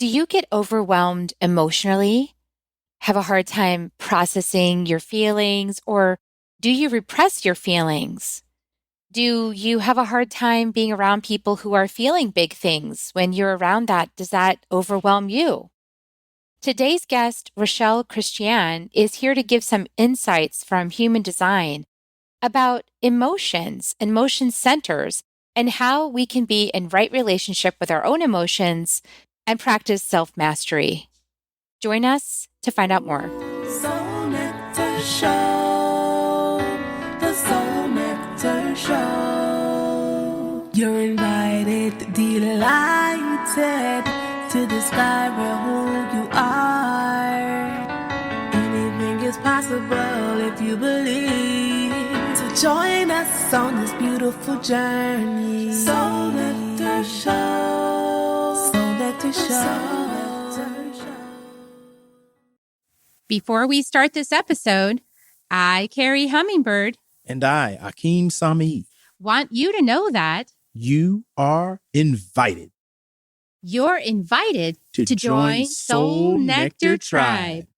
Do you get overwhelmed emotionally? Have a hard time processing your feelings, or do you repress your feelings? Do you have a hard time being around people who are feeling big things? When you're around that, does that overwhelm you? Today's guest, Rochelle Christiane, is here to give some insights from Human Design about emotions, emotion centers, and how we can be in right relationship with our own emotions and practice self-mastery. Join us to find out more. Soul Nectar Show, the Soul Nectar Show. You're invited, delighted to discover who you are. Anything is possible if you believe. So join us on this beautiful journey. Soul Nectar Show, Soul Nectar Show. Before we start this episode, I, Carrie Hummingbird, and I, Akeem Sami, want you to know that you are invited. You're invited to join Soul Nectar Tribe.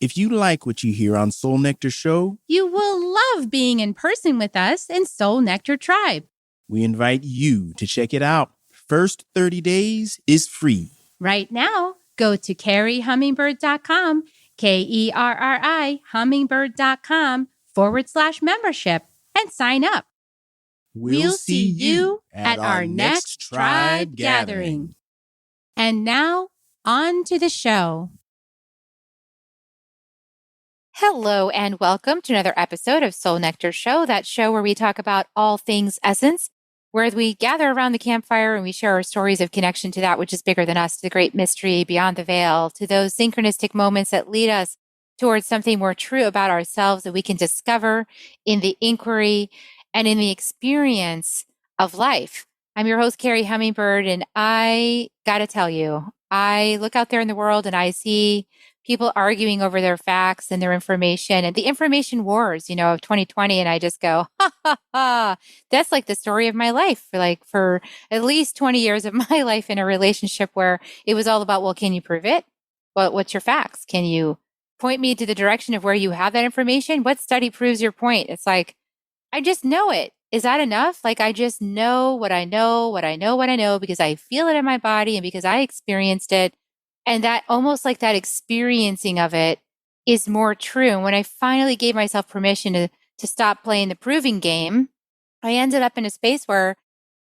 If you like what you hear on Soul Nectar Show, you will love being in person with us in Soul Nectar Tribe. We invite you to check it out. First 30 days is free. Right now, go to carriehummingbird.com, KERRI, hummingbird.com/membership and sign up. We'll see you at our next tribe gathering. And now, on to the show. Hello and welcome to another episode of Soul Nectar Show, that show where we talk about all things essence, where we gather around the campfire and we share our stories of connection to that which is bigger than us, to the great mystery beyond the veil, to those synchronistic moments that lead us towards something more true about ourselves that we can discover in the inquiry and in the experience of life. I'm your host, Carrie Hummingbird, and I got to tell you, I look out there in the world and I see people arguing over their facts and their information and the information wars, of 2020. And I just go, ha, ha, ha. That's like the story of my life, for at least 20 years of my life in a relationship where it was all about, well, can you prove it? Well, what's your facts? Can you point me to the direction of where you have that information? What study proves your point? It's like, I just know it. Is that enough? I just know what I know, because I feel it in my body and because I experienced it. And that almost like that experiencing of it is more true. And when I finally gave myself permission to stop playing the proving game, I ended up in a space where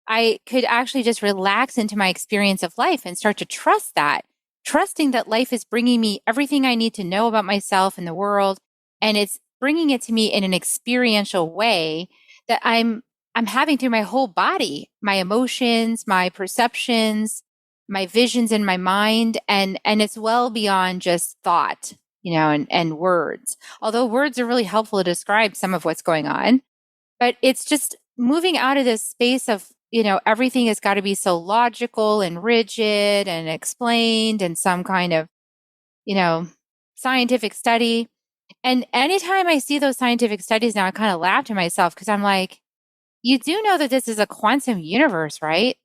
I could actually just relax into my experience of life and start to trust that, trusting that life is bringing me everything I need to know about myself and the world. And it's bringing it to me in an experiential way that I'm having through my whole body, my emotions, my perceptions, my visions in my mind. And it's well beyond just thought, and words, although words are really helpful to describe some of what's going on. But it's just moving out of this space of, everything has got to be so logical and rigid and explained in some kind of, scientific study. And anytime I see those scientific studies now, I kind of laugh to myself because I'm like, you do know that this is a quantum universe, right?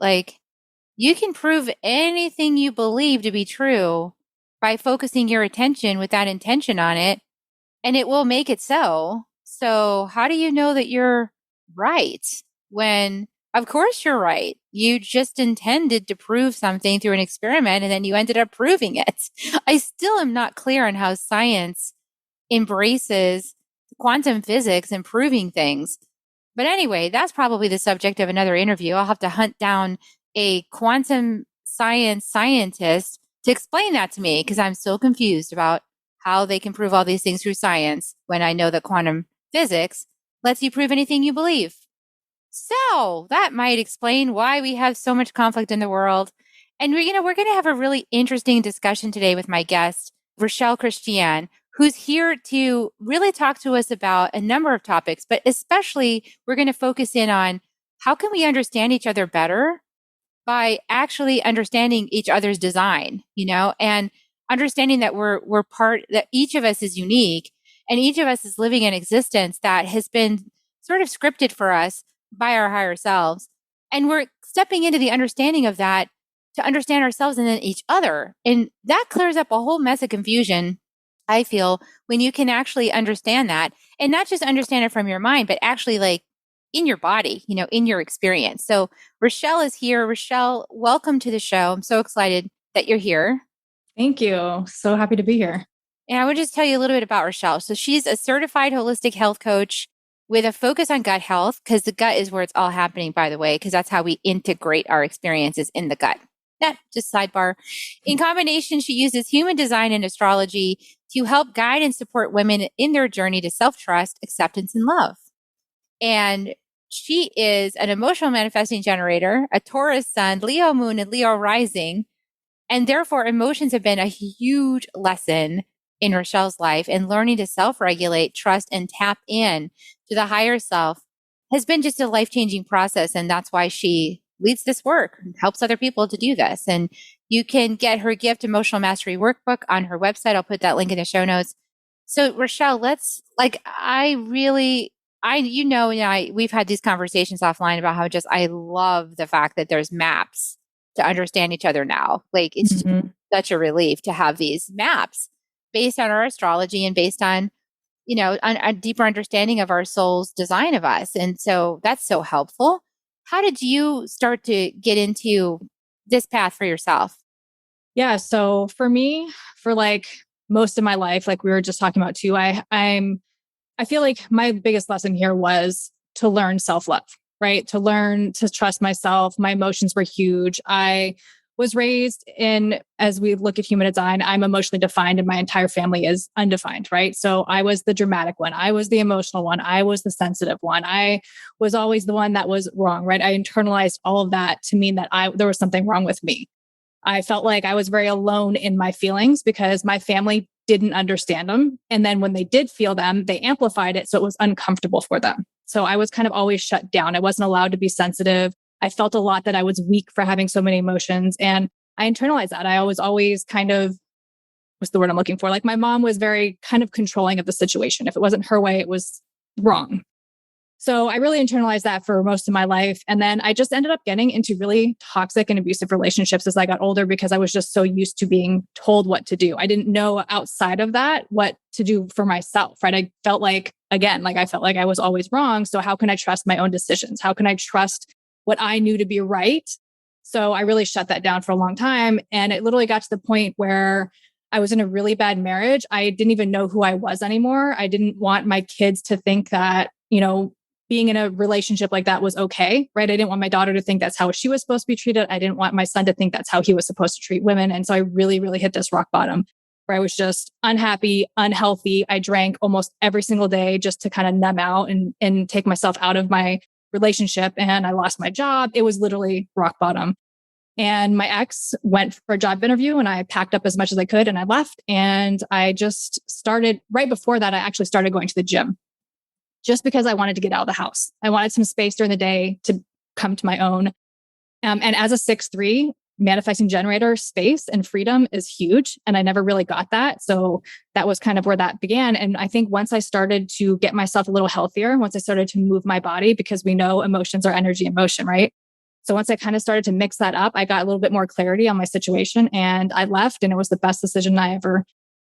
You can prove anything you believe to be true by focusing your attention with that intention on it, and it will make it so. So how do you know that you're right when, of course, you're right? You just intended to prove something through an experiment, and then you ended up proving it. I still am not clear on how science embraces quantum physics and proving things. But anyway, that's probably the subject of another interview. I'll have to hunt down a quantum scientist to explain that to me, because I'm so confused about how they can prove all these things through science when I know that quantum physics lets you prove anything you believe. So that might explain why we have so much conflict in the world. And we're going to have a really interesting discussion today with my guest, Rochelle Christiane, who's here to really talk to us about a number of topics, but especially we're going to focus in on how can we understand each other better by actually understanding each other's design, and understanding that we're part, that each of us is unique and each of us is living an existence that has been sort of scripted for us by our higher selves. And we're stepping into the understanding of that to understand ourselves and then each other. And that clears up a whole mess of confusion, I feel, when you can actually understand that, and not just understand it from your mind, but actually like in your body, in your experience. So Rochelle is here. Rochelle, welcome to the show. I'm so excited that you're here. Thank you. So happy to be here. And I would just tell you a little bit about Rochelle. So she's a certified holistic health coach with a focus on gut health, because the gut is where it's all happening, by the way, because that's how we integrate our experiences in the gut. That just sidebar. In combination, she uses human design and astrology to help guide and support women in their journey to self-trust, acceptance, and love. And she is an emotional manifesting generator, a Taurus sun, Leo moon, and Leo rising. And therefore, emotions have been a huge lesson in Rochelle's life, and learning to self-regulate, trust, and tap in to the higher self has been just a life-changing process. And that's why she leads this work and helps other people to do this. And you can get her gift, Emotional Mastery Workbook, on her website. I'll put that link in the show notes. So Rochelle, we've had these conversations offline about how just I love the fact that there's maps to understand each other now. Like it's such a relief to have these maps based on our astrology and based on, on a deeper understanding of our soul's design of us. And so that's so helpful. How did you start to get into this path for yourself? Yeah. So for me, for like most of my life, like we were just talking about too, I feel like my biggest lesson here was to learn self-love, right? To learn to trust myself. My emotions were huge. I was raised in, as we look at human design, I'm emotionally defined and my entire family is undefined, right? So I was the dramatic one. I was the emotional one. I was the sensitive one. I was always the one that was wrong, right? I internalized all of that to mean that there was something wrong with me. I felt like I was very alone in my feelings because my family didn't understand them. And then when they did feel them, they amplified it. So it was uncomfortable for them. So I was kind of always shut down. I wasn't allowed to be sensitive. I felt a lot that I was weak for having so many emotions. And I internalized that. I was always kind of, what's the word I'm looking for? Like my mom was very kind of controlling of the situation. If it wasn't her way, it was wrong. So I really internalized that for most of my life. And then I just ended up getting into really toxic and abusive relationships as I got older because I was just so used to being told what to do. I didn't know outside of that what to do for myself, right? I felt like, again, like I felt like I was always wrong. So how can I trust my own decisions? How can I trust what I knew to be right? So I really shut that down for a long time. And it literally got to the point where I was in a really bad marriage. I didn't even know who I was anymore. I didn't want my kids to think that, being in a relationship like that was okay, right? I didn't want my daughter to think that's how she was supposed to be treated. I didn't want my son to think that's how he was supposed to treat women. And so I really, really hit this rock bottom where I was just unhappy, unhealthy. I drank almost every single day just to kind of numb out and take myself out of my relationship. And I lost my job. It was literally rock bottom. And my ex went for a job interview and I packed up as much as I could and I left. And I just started, right before that, I actually started going to the gym just because I wanted to get out of the house. I wanted some space during the day to come to my own. And as a 6'3", manifesting generator, space and freedom is huge. And I never really got that. So that was kind of where that began. And I think once I started to get myself a little healthier, once I started to move my body, because we know emotions are energy in motion, right? So once I kind of started to mix that up, I got a little bit more clarity on my situation and I left, and it was the best decision I ever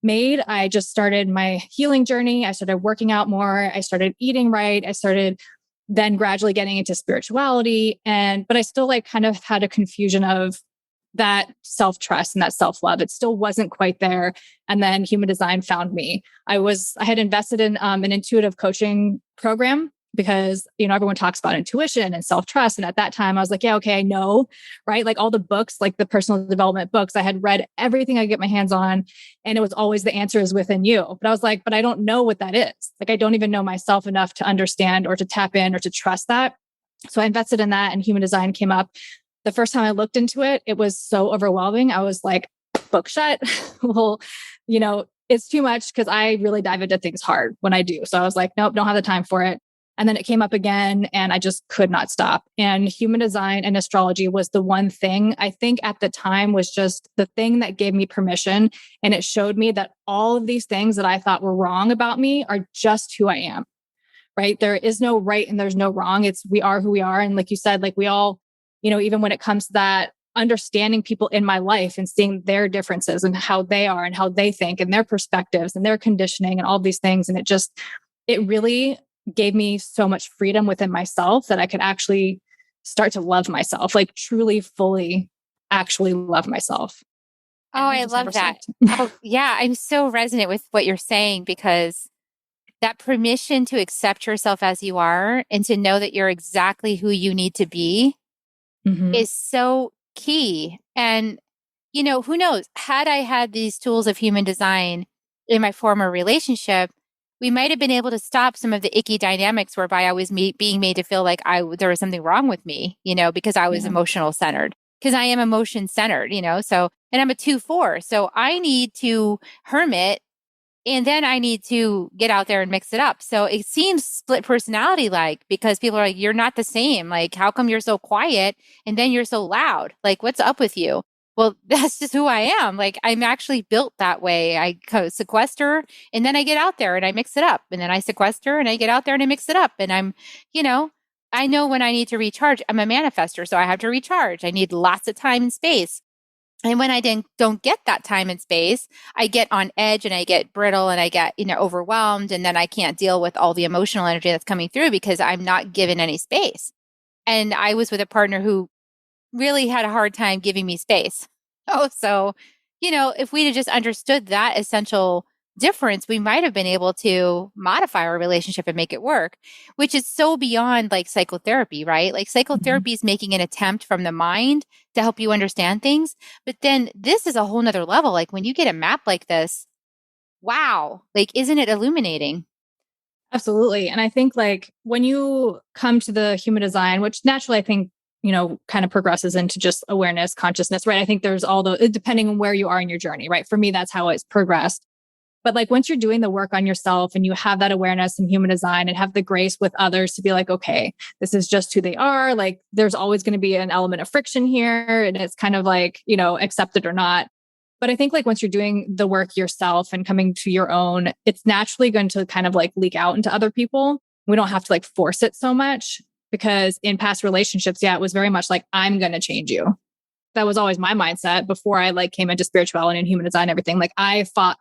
made. I just started my healing journey. I started working out more. I started eating right. I started then gradually getting into spirituality. But I still kind of had a confusion of that self-trust and that self-love. It still wasn't quite there. And then Human Design found me. I had invested in an intuitive coaching program because, everyone talks about intuition and self-trust. And at that time I was like, yeah, okay, I know, right? Like all the books, like the personal development books, I had read everything I could get my hands on. And it was always the answer is within you. But I was like, but I don't know what that is. Like, I don't even know myself enough to understand or to tap in or to trust that. So I invested in that and Human Design came up. The first time I looked into it, it was so overwhelming. I was like, book shut. Well, it's too much because I really dive into things hard when I do. So I was like, nope, don't have the time for it. And then it came up again and I just could not stop. And Human Design and Astrology was the one thing I think at the time was just the thing that gave me permission. And it showed me that all of these things that I thought were wrong about me are just who I am, right? There is no right and there's no wrong. We are who we are. And like you said, like we all, even when it comes to that understanding people in my life and seeing their differences and how they are and how they think and their perspectives and their conditioning and all these things. And it really gave me so much freedom within myself that I could actually start to love myself, like truly, fully actually love myself. Oh, I love that. Oh, yeah. I'm so resonant with what you're saying, because that permission to accept yourself as you are and to know that you're exactly who you need to be is so key. And, who knows? Had I had these tools of human design in my former relationship, we might have been able to stop some of the icky dynamics whereby I was being made to feel like there was something wrong with me, because I was emotional centered. Because I am emotion centered, so, and I'm a 2/4. So I need to hermit, and then I need to get out there and mix it up. So it seems split personality like, because people are like, you're not the same. Like, how come you're so quiet and then you're so loud? Like, what's up with you? Well, that's just who I am. Like, I'm actually built that way. I sequester and then I get out there and I mix it up. And then I sequester and I get out there and I mix it up. And I know when I need to recharge. I'm a manifester, so I have to recharge. I need lots of time and space. And when I don't get that time and space, I get on edge and I get brittle and I get, overwhelmed. And then I can't deal with all the emotional energy that's coming through because I'm not given any space. And I was with a partner who really had a hard time giving me space. Oh, so, if we'd have just understood that essential difference, we might have been able to modify our relationship and make it work, which is so beyond like psychotherapy, right? Like psychotherapy is making an attempt from the mind to help you understand things. But then this is a whole nother level. Like when you get a map like this, wow, like, isn't it illuminating? Absolutely. And I think like when you come to the human design, which naturally I think, kind of progresses into just awareness, consciousness, right? I think there's depending on where you are in your journey, right? For me, that's how it's progressed. But like once you're doing the work on yourself and you have that awareness in human design and have the grace with others to be like, okay, this is just who they are. Like there's always going to be an element of friction here. And it's kind of like, accept it or not. But I think like once you're doing the work yourself and coming to your own, it's naturally going to kind of like leak out into other people. We don't have to like force it so much, because in past relationships, it was very much like, I'm going to change you. That was always my mindset before I like came into spirituality and human design and everything. Like I thought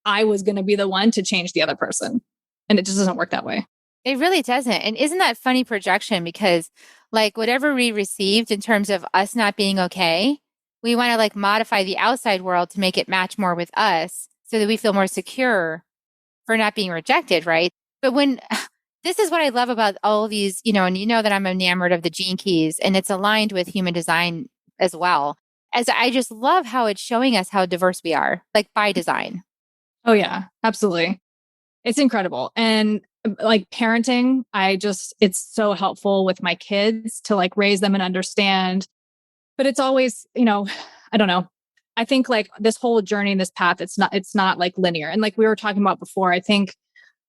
I was going to be the one to change the other person. And it just doesn't work that way. It really doesn't. And isn't that funny projection? Because like whatever we received in terms of us not being okay, we want to like modify the outside world to make it match more with us so that we feel more secure for not being rejected, right? But when this is what I love about all of these, and that I'm enamored of the gene keys, and it's aligned with human design as well. As I just love how it's showing us how diverse we are, like by design. Oh yeah, absolutely. It's incredible. And like parenting, it's so helpful with my kids to like raise them and understand. But it's always, I don't know. I think like this whole journey, this path, it's not like linear. And like we were talking about before, I think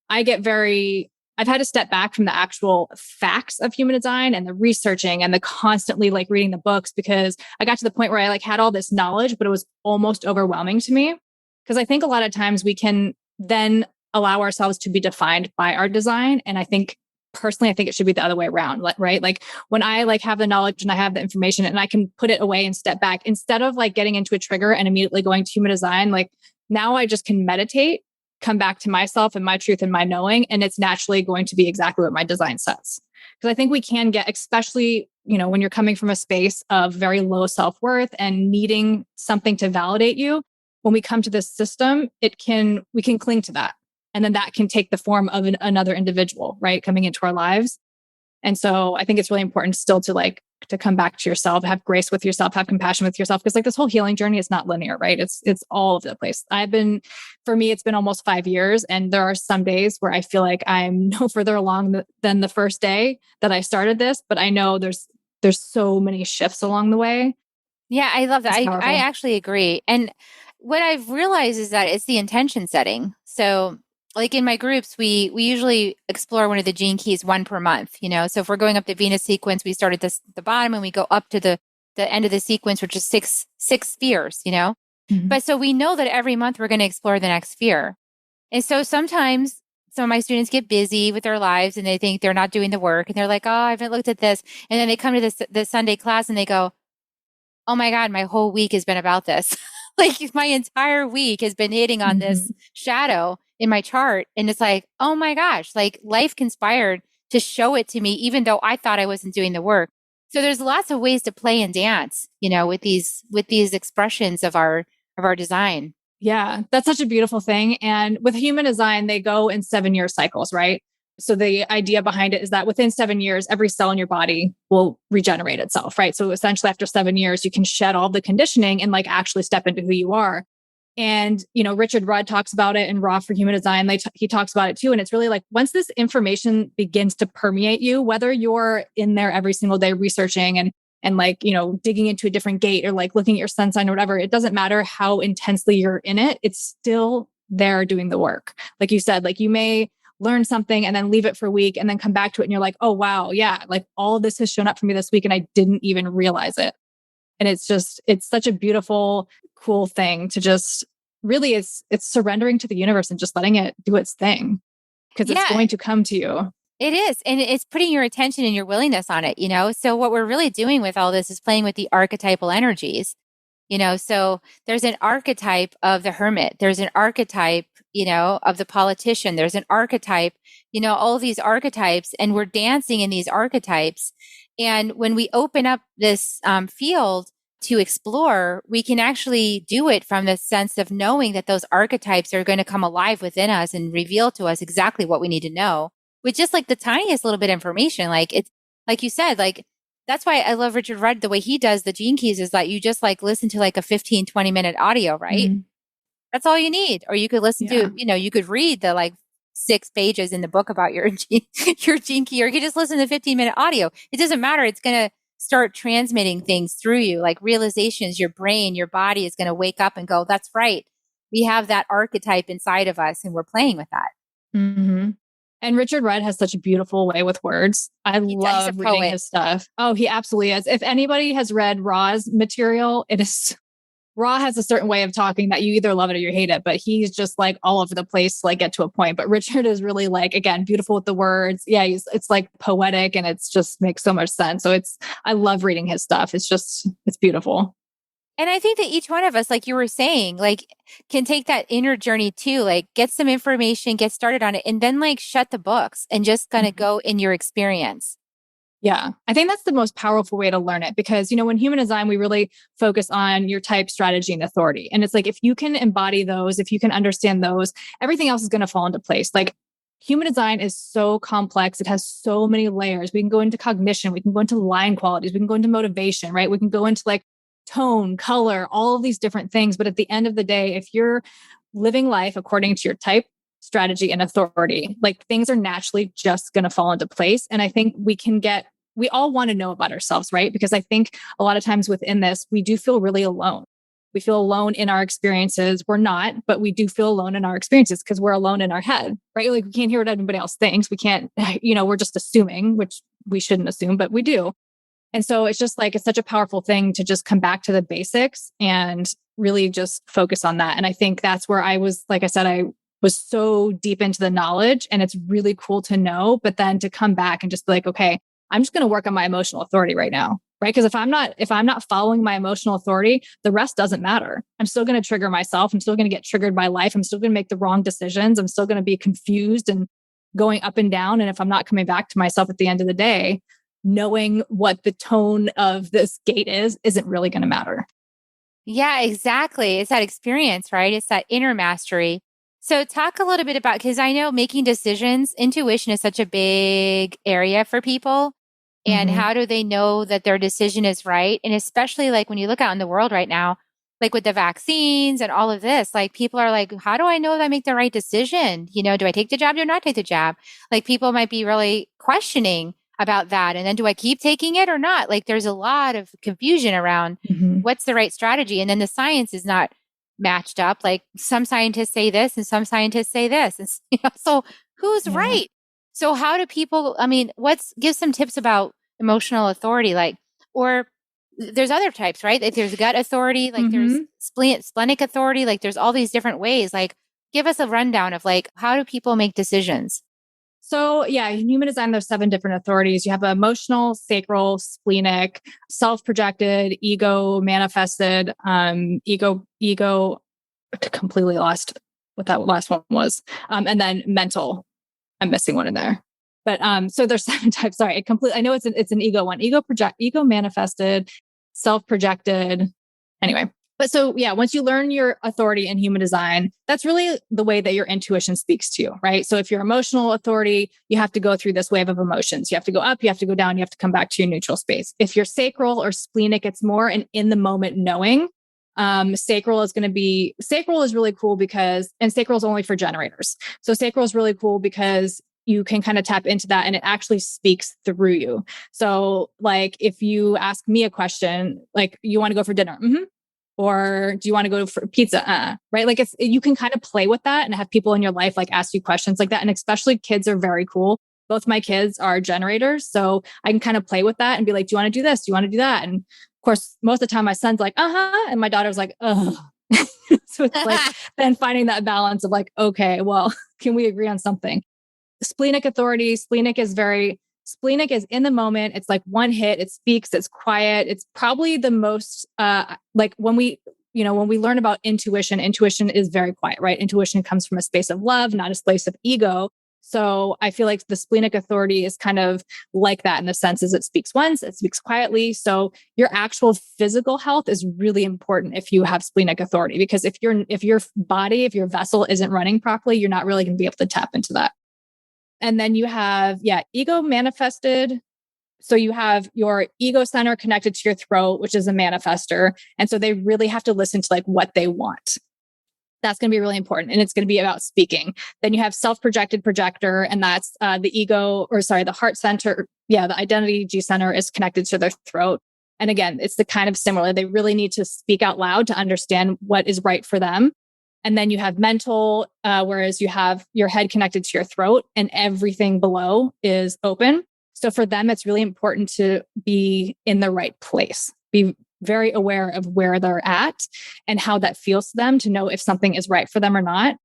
I've had to step back from the actual facts of human design and the researching and the constantly like reading the books, because I got to the point where I like had all this knowledge, but it was almost overwhelming to me. Because I think a lot of times we can then allow ourselves to be defined by our design. And I think personally, I think it should be the other way around, right? Like when I like have the knowledge and I have the information and I can put it away and step back, instead of like getting into a trigger and immediately going to human design, like now I just can meditate, come back to myself and my truth and my knowing. And it's naturally going to be exactly what my design says. Because I think we can get, especially, when you're coming from a space of very low self-worth and needing something to validate you, when we come to this system, we can cling to that. And then that can take the form of another individual, right? Coming into our lives. And so I think it's really important still to come back to yourself, have grace with yourself, have compassion with yourself. Because like this whole healing journey is not linear, right? It's all over the place. For me, it's been almost 5 years. And there are some days where I feel like I'm no further along than the first day that I started this. But I know there's so many shifts along the way. Yeah, I love that. I actually agree. And what I've realized is that it's the intention setting. So like in my groups, we usually explore one of the gene keys one per month, So if we're going up the Venus sequence, we start at the bottom and we go up to the end of the sequence, which is six spheres, Mm-hmm. But so we know that every month we're going to explore the next sphere. And so sometimes some of my students get busy with their lives and they think they're not doing the work and they're like, oh, I haven't looked at this. And then they come to the Sunday class and they go, oh my God, my whole week has been about this. Like my entire week has been hitting on this shadow in my chart. And it's like, oh my gosh, like life conspired to show it to me, even though I thought I wasn't doing the work. So there's lots of ways to play and dance, with these expressions of our design. Yeah, that's such a beautiful thing. And with human design, they go in 7-year cycles, right? So the idea behind it is that within 7 years, every cell in your body will regenerate itself, right? So essentially, after 7 years, you can shed all the conditioning and like actually step into who you are. And, Richard Rudd talks about it in Raw for Human Design. He talks about it too. And it's really like once this information begins to permeate you, whether you're in there every single day researching and like, digging into a different gate or like looking at your sun sign or whatever, it doesn't matter how intensely you're in it. It's still there doing the work. Like you said, like you may learn something and then leave it for a week and then come back to it. And you're like, oh, wow. Yeah. Like all of this has shown up for me this week and I didn't even realize it. And it's such a beautiful, cool thing to just really, it's surrendering to the universe and just letting it do its thing because it's going to come to you. It is. And it's putting your attention and your willingness on it, So what we're really doing with all this is playing with the archetypal energies, So there's an archetype of the hermit. There's an archetype, of the politician. There's an archetype, all these archetypes, and we're dancing in these archetypes. And when we open up this field to explore, we can actually do it from the sense of knowing that those archetypes are going to come alive within us and reveal to us exactly what we need to know with just like the tiniest little bit of information. Like it's like you said, like that's why I love Richard Rudd. The way he does the gene keys is that you just like listen to like a 15-20 minute audio, right? Mm-hmm. That's all you need. Or you could listen to, you could read the like 6 pages in the book about your gene key, or you could just listen to 15-minute audio. It doesn't matter. It's going to start transmitting things through you, like realizations. Your brain, your body is going to wake up and go, that's right. We have that archetype inside of us and we're playing with that. Mm-hmm. And Richard Rudd has such a beautiful way with words. I love reading his stuff. Oh, he absolutely is. If anybody has read Raw's material, Raw has a certain way of talking that you either love it or you hate it, but he's just like all over the place to like get to a point. But Richard is really like, again, beautiful with the words. Yeah, it's like poetic and it's just makes so much sense. So I love reading his stuff. It's beautiful. And I think that each one of us, like you were saying, like can take that inner journey too, like get some information, get started on it, and then like shut the books and just kind of go in your experience. Yeah, I think that's the most powerful way to learn it because, when human design, we really focus on your type, strategy, and authority. And it's like, if you can embody those, if you can understand those, everything else is going to fall into place. Like human design is so complex. It has so many layers. We can go into cognition. We can go into line qualities. We can go into motivation, right? We can go into like tone, color, all of these different things. But at the end of the day, if you're living life according to your type, strategy, and authority, like things are naturally just going to fall into place. And I think we all want to know about ourselves, right? Because I think a lot of times within this, we do feel really alone. We feel alone in our experiences. We're not, but we do feel alone in our experiences because we're alone in our head, right? Like we can't hear what anybody else thinks. We can't, we're just assuming, which we shouldn't assume, but we do. And so it's just like, it's such a powerful thing to just come back to the basics and really just focus on that. And I think that's where I was, like I said, I was so deep into the knowledge and it's really cool to know, but then to come back and just be like, okay, I'm just going to work on my emotional authority right now, right? Because if I'm not following my emotional authority, the rest doesn't matter. I'm still going to trigger myself. I'm still going to get triggered by life. I'm still going to make the wrong decisions. I'm still going to be confused and going up and down. And if I'm not coming back to myself at the end of the day, knowing what the tone of this gate isn't really going to matter. Yeah, exactly. It's that experience, right? It's that inner mastery. So talk a little bit about, because I know making decisions, intuition is such a big area for people. And how do they know that their decision is right? And especially like when you look out in the world right now, like with the vaccines and all of this, like people are like, how do I know that I make the right decision? Do I take the jab? Do I not take the jab? Like people might be really questioning about that. And then do I keep taking it or not? Like there's a lot of confusion around what's the right strategy. And then the science is not matched up. Like some scientists say this and some scientists say this. And so who's right? So how do people, give some tips about emotional authority, like, or there's other types, right? Like there's gut authority, like there's splenic authority, like there's all these different ways. Like give us a rundown of like, how do people make decisions? So yeah, in human design, there's 7 different authorities. You have emotional, sacral, splenic, self-projected, ego manifested, ego, completely lost what that last one was. And then mental. I'm missing one in there. But so there's 7 types. Sorry, I know it's an ego one. Ego manifested, self-projected. Anyway. But so yeah, once you learn your authority in human design, that's really the way that your intuition speaks to you, right? So if you're emotional authority, you have to go through this wave of emotions. You have to go up, you have to go down, you have to come back to your neutral space. If you're sacral or splenic, it's more an in the moment knowing. Sacral is really cool and sacral is only for generators. So sacral is really cool because you can kind of tap into that and it actually speaks through you. So like if you ask me a question, like you want to go for dinner? Mm-hmm. Or do you want to go for pizza? Right? Like you can kind of play with that and have people in your life like ask you questions like that. And especially kids are very cool. Both my kids are generators. So I can kind of play with that and be like, do you want to do this? Do you want to do that? And of course, most of the time my son's like, and my daughter's like, ugh. So it's like then finding that balance of like, okay, well, can we agree on something? Splenic authority. Splenic is in the moment. It's like one hit. It speaks. It's quiet. It's probably the most like when we learn about intuition is very quiet, right? Intuition comes from a space of love, not a space of ego. So I feel like the splenic authority is kind of like that in the sense is it speaks once, it speaks quietly. So your actual physical health is really important if you have splenic authority, because if your vessel isn't running properly, you're not really going to be able to tap into that. And then you have, ego manifested. So you have your ego center connected to your throat, which is a manifester. And so they really have to listen to like what they want. That's going to be really important. And it's going to be about speaking. Then you have self-projected projector, and that's the heart center. Yeah, the identity G center is connected to their throat. And again, it's the kind of similar. They really need to speak out loud to understand what is right for them. And then you have mental, whereas you have your head connected to your throat and everything below is open. So for them, it's really important to be in the right place, be very aware of where they're at and how that feels to them to know if something is right for them or not.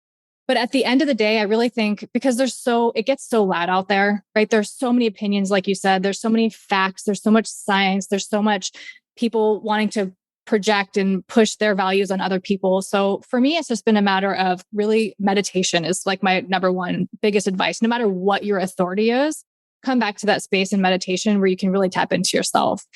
But at the end of the day, I really think because it gets so loud out there, right? There's so many opinions, like you said, there's so many facts, there's so much science, there's so much people wanting to project and push their values on other people. So for me, it's just been a matter of really meditation is like my number one biggest advice. No matter what your authority is, come back to that space in meditation where you can really tap into yourself.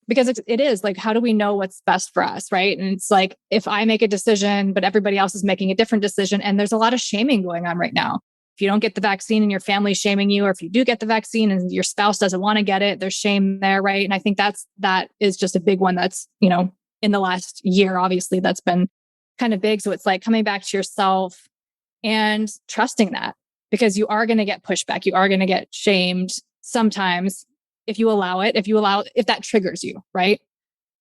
Because it is like, how do we know what's best for us? Right. And it's like, if I make a decision, but everybody else is making a different decision, and there's a lot of shaming going on right now. If you don't get the vaccine and your family's shaming you, or if you do get the vaccine and your spouse doesn't want to get it, there's shame there. Right. And I think that is just a big one that's, in the last year, obviously that's been kind of big. So it's like coming back to yourself and trusting that, because you are going to get pushback. You are going to get shamed sometimes if you allow it, if that triggers you. Right.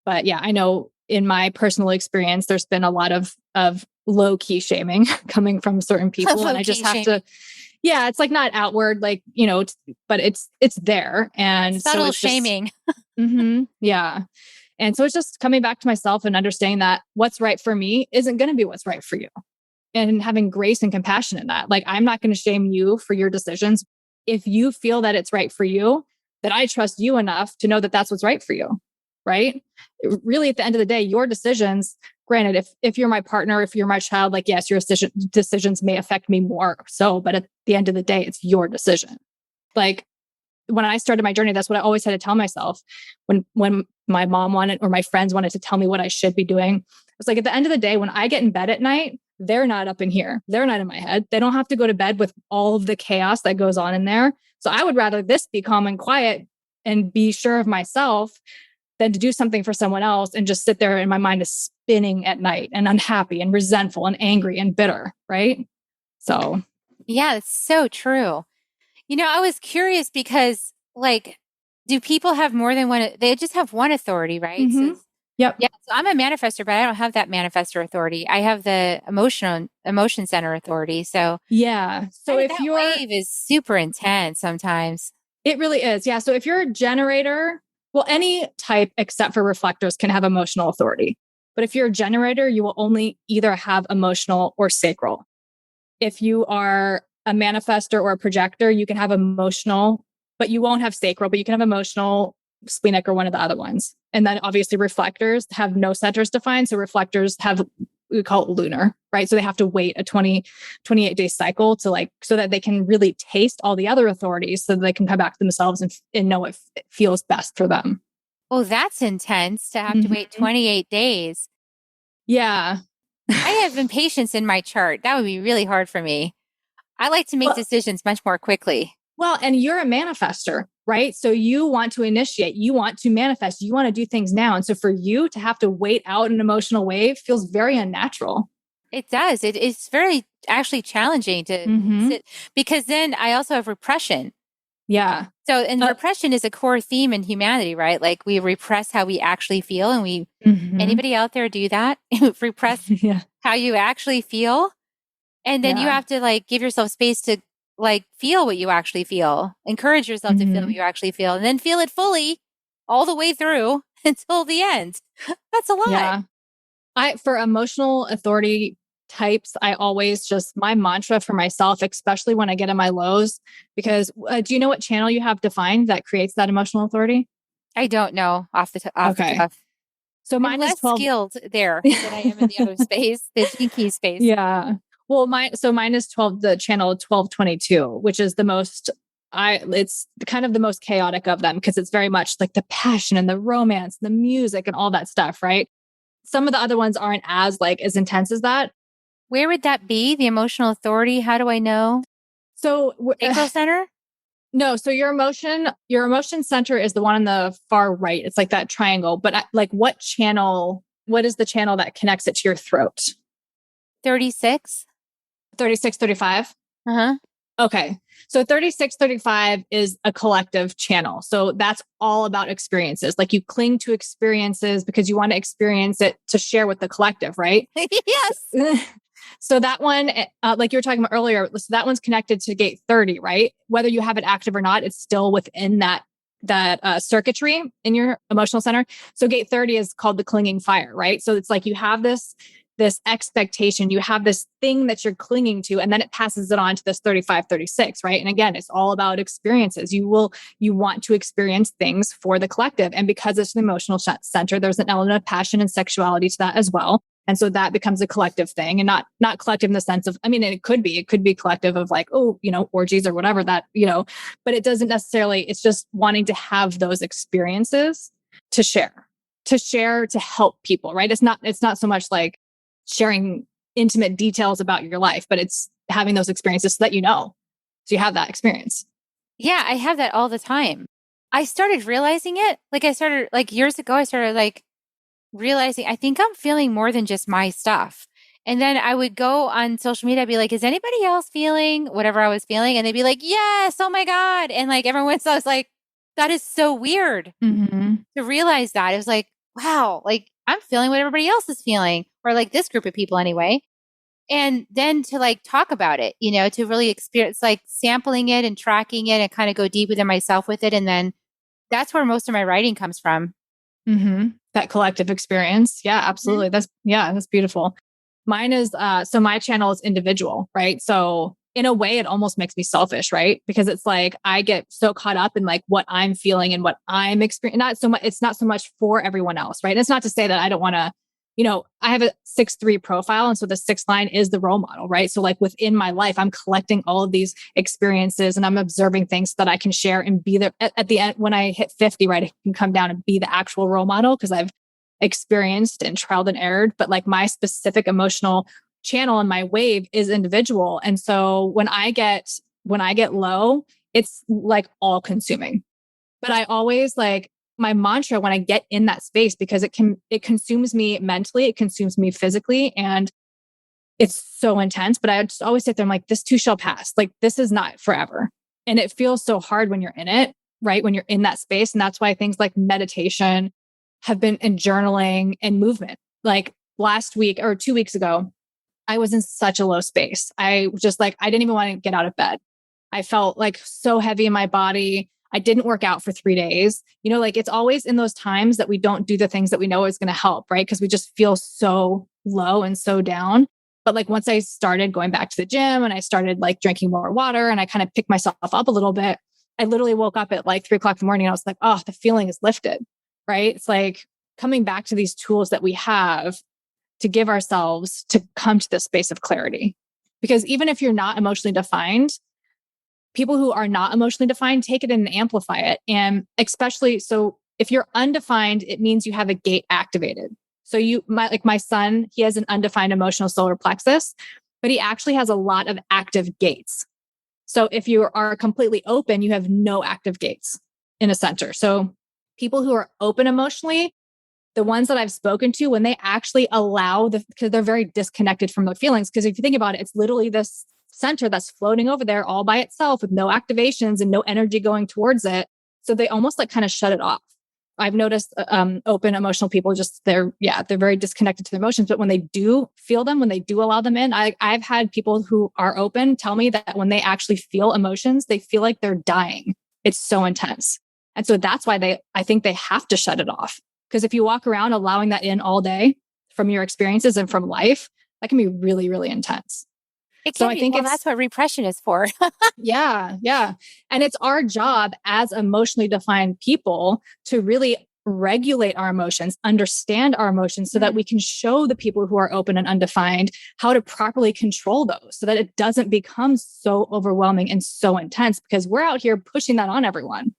But yeah, I know in my personal experience, there's been a lot of low key shaming coming from certain people. And I just have to, it's like not outward, like, but it's there. And subtle so it's shaming. Yeah. And so it's just coming back to myself and understanding that what's right for me isn't going to be what's right for you, and having grace and compassion in that. Like, I'm not going to shame you for your decisions. If you feel that it's right for you, that I trust you enough to know that that's what's right for you. Right. Really, at the end of the day, your decisions, granted, if you're my partner, if you're my child, like, yes, your decisions may affect me more so, but at the end of the day, it's your decision. Like, when I started my journey, that's what I always had to tell myself. When my mom wanted, or my friends wanted to tell me what I should be doing, it's like, at the end of the day, when I get in bed at night, they're not up in here. They're not in my head. They don't have to go to bed with all of the chaos that goes on in there. So I would rather this be calm and quiet and be sure of myself than to do something for someone else and just sit there and my mind is spinning at night and unhappy and resentful and angry and bitter. Right. So. Yeah, it's so true. I was curious because, like, do people have more than one? They just have one authority, right? Mm-hmm. Yep. Yeah. So I'm a manifestor, but I don't have that manifestor authority. I have the emotion center authority. So yeah. So if that your wave is super intense sometimes. It really is. Yeah. So if you're a generator, well, any type except for reflectors can have emotional authority. But if you're a generator, you will only either have emotional or sacral. If you are a manifestor or a projector, you can have emotional, but you won't have sacral, but you can have emotional, splenic, or one of the other ones. And then obviously reflectors have no centers defined. So reflectors have, we call it lunar, right? So they have to wait a 28-day cycle to like, so that they can really taste all the other authorities so that they can come back to themselves and know what feels best for them. Oh, that's intense to have to wait 28 days. Yeah. I have impatience in my chart. That would be really hard for me. I like to make decisions much more quickly. Well, and you're a manifester, right? So you want to initiate, you want to manifest, you want to do things now. And so for you to have to wait out an emotional wave feels very unnatural. It does. It's very actually challenging to sit, because then I also have repression. Yeah. So, and repression is a core theme in humanity, right? Like we repress how we actually feel. And anybody out there do that? Repress how you actually feel. And then you have to like give yourself space to like feel what you actually feel, encourage yourself to feel what you actually feel, and then feel it fully all the way through until the end. That's a lot. Yeah. For emotional authority types, I always just, my mantra for myself, especially when I get in my lows, because do you know what channel you have defined that creates that emotional authority? I don't know off the cuff. So mine is 12 skilled there than I am in the other space, the jinky space. Yeah. Well, mine is 12, the channel 1222, which is the most, it's kind of the most chaotic of them because it's very much like the passion and the romance, the music and all that stuff, right? Some of the other ones aren't as intense as that. Where would that be? The emotional authority? How do I know? So sacral center? No. So your emotion center is the one on the far right. It's like that triangle, but like what is the channel that connects it to your throat? 36. 36, 35? Uh-huh. Okay. So 36, 35 is a collective channel. So that's all about experiences. Like you cling to experiences because you want to experience it to share with the collective, right? Yes. So that one, like you were talking about earlier, so that one's connected to gate 30, right? Whether you have it active or not, it's still within that circuitry in your emotional center. So gate 30 is called the clinging fire, right? So it's like you have this expectation, you have this thing that you're clinging to, and then it passes it on to this 35, 36, right? And again, it's all about experiences. You want to experience things for the collective. And because it's an emotional center, there's an element of passion and sexuality to that as well. And so that becomes a collective thing, and not collective in the sense of, I mean, it could be collective of like, orgies or whatever that, but it doesn't necessarily, it's just wanting to have those experiences to share, to help people, right? It's not so much like sharing intimate details about your life, but it's having those experiences so that so you have that experience. Yeah, I have that all the time. I started realizing it. Years ago, I started realizing, I think I'm feeling more than just my stuff. And then I would go on social media, I'd be like, is anybody else feeling whatever I was feeling? And they'd be like, yes, oh my God. And everyone's, I was like, that is so weird to realize that. It was like, wow, I'm feeling what everybody else is feeling, or this group of people anyway. And then to talk about it, to really experience, sampling it and tracking it and kind of go deep within myself with it. And then that's where most of my writing comes from. That collective experience. Yeah, absolutely. That's beautiful. Mine is, so my channel is individual, right? So in a way, it almost makes me selfish, right? Because it's like, I get so caught up in what I'm feeling and what I'm experiencing. It's not so much for everyone else, right? And it's not to say that I don't want to, I have a 6-3 profile. And so the 6th line is the role model, right? So within my life, I'm collecting all of these experiences and I'm observing things so that I can share and be there at the end. When I hit 50, right, I can come down and be the actual role model because I've experienced and trialed and errored. But my specific emotional channel and my wave is individual. And so when I get low, it's all consuming. But I always my mantra when I get in that space, because it consumes me mentally, it consumes me physically, and it's so intense. But I just always sit there, I'm like, this too shall pass. This is not forever. And it feels so hard when you're in it, right? When you're in that space. And that's why things like meditation have been, and journaling and movement. Last week or 2 weeks ago, I was in such a low space. I just I didn't even want to get out of bed. I felt so heavy in my body. I didn't work out for 3 days. It's always in those times that we don't do the things that we know is going to help, right? Because we just feel so low and so down. But like once I started going back to the gym and I started like drinking more water and I kind of picked myself up a little bit, I literally woke up at like 3 o'clock in the morning. And I was like, oh, the feeling is lifted, right? It's like coming back to these tools that we have to give ourselves to come to this space of clarity. Because even if you're not emotionally defined, people who are not emotionally defined take it and amplify it. And especially, so if you're undefined, it means you have a gate activated. So my son, he has an undefined emotional solar plexus, but he actually has a lot of active gates. So if you are completely open, you have no active gates in a center. So people who are open emotionally, the ones that I've spoken to, when they actually allow because they're very disconnected from their feelings. Because if you think about it, it's literally this center that's floating over there all by itself with no activations and no energy going towards it. So they almost like kind of shut it off. I've noticed open emotional people they're very disconnected to their emotions. But when they do feel them, when they do allow them in, I've had people who are open tell me that when they actually feel emotions, they feel like they're dying. It's so intense. And so that's why I think they have to shut it off. Because if you walk around allowing that in all day from your experiences and from life, that can be really, really intense. I think that's what repression is for. Yeah. And it's our job as emotionally defined people to really regulate our emotions, understand our emotions so that we can show the people who are open and undefined how to properly control those so that it doesn't become so overwhelming and so intense because we're out here pushing that on everyone.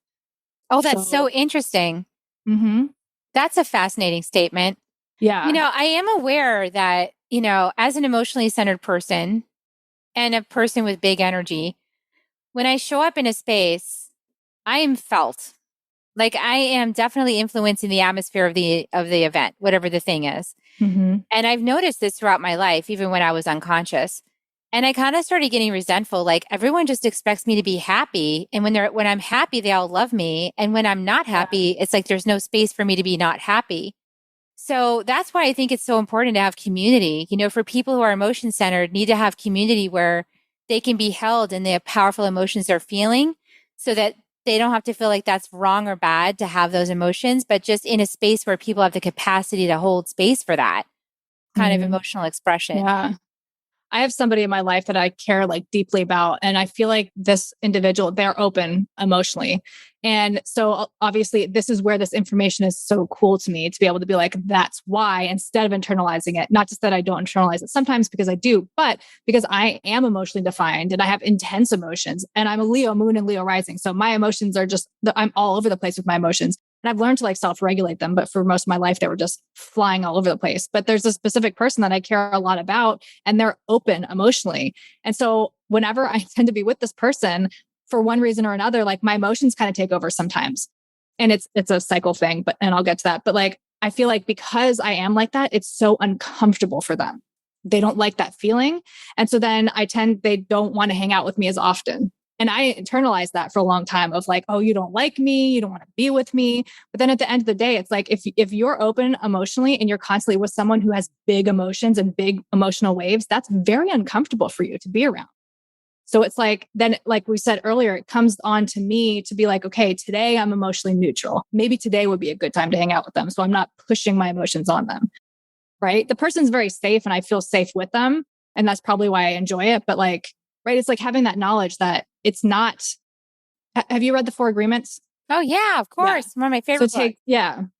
Oh, that's so interesting. Mm-hmm. That's a fascinating statement. Yeah. I am aware that, as an emotionally centered person and a person with big energy, when I show up in a space, I am felt. Like I am definitely influencing the atmosphere of the event, whatever the thing is. Mm-hmm. And I've noticed this throughout my life, even when I was unconscious. And I kind of started getting resentful. Like everyone just expects me to be happy. And when I'm happy, they all love me. And when I'm not happy, it's like there's no space for me to be not happy. So that's why I think it's so important to have community. For people who are emotion centered, need to have community where they can be held in the powerful emotions they're feeling so that they don't have to feel like that's wrong or bad to have those emotions, but just in a space where people have the capacity to hold space for that kind of emotional expression. Yeah. I have somebody in my life that I care like deeply about. And I feel like this individual, they're open emotionally. And so obviously this is where this information is so cool to me to be able to be like, that's why, instead of internalizing it, not just that I don't internalize it sometimes because I do, but because I am emotionally defined and I have intense emotions and I'm a Leo moon and Leo rising. So my emotions are I'm all over the place with my emotions. And I've learned to like self-regulate them. But for most of my life, they were just flying all over the place. But there's a specific person that I care a lot about and they're open emotionally. And so whenever I tend to be with this person for one reason or another, like my emotions kind of take over sometimes. And it's a cycle thing, and I'll get to that. But like, I feel like because I am like that, it's so uncomfortable for them. They don't like that feeling. And so then they don't want to hang out with me as often. And I internalized that for a long time of like, oh, you don't like me, you don't want to be with me. But then at the end of the day, it's like, if you're open emotionally and you're constantly with someone who has big emotions and big emotional waves, that's very uncomfortable for you to be around. So it's like, then like we said earlier, it comes on to me to be like, okay, today I'm emotionally neutral. Maybe today would be a good time to hang out with them. So I'm not pushing my emotions on them, right? The person's very safe and I feel safe with them. And that's probably why I enjoy it. But like, right, it's like having that knowledge that it's not. Have you read the 4 Agreements? Oh yeah, of course. Yeah. One of my favorite books.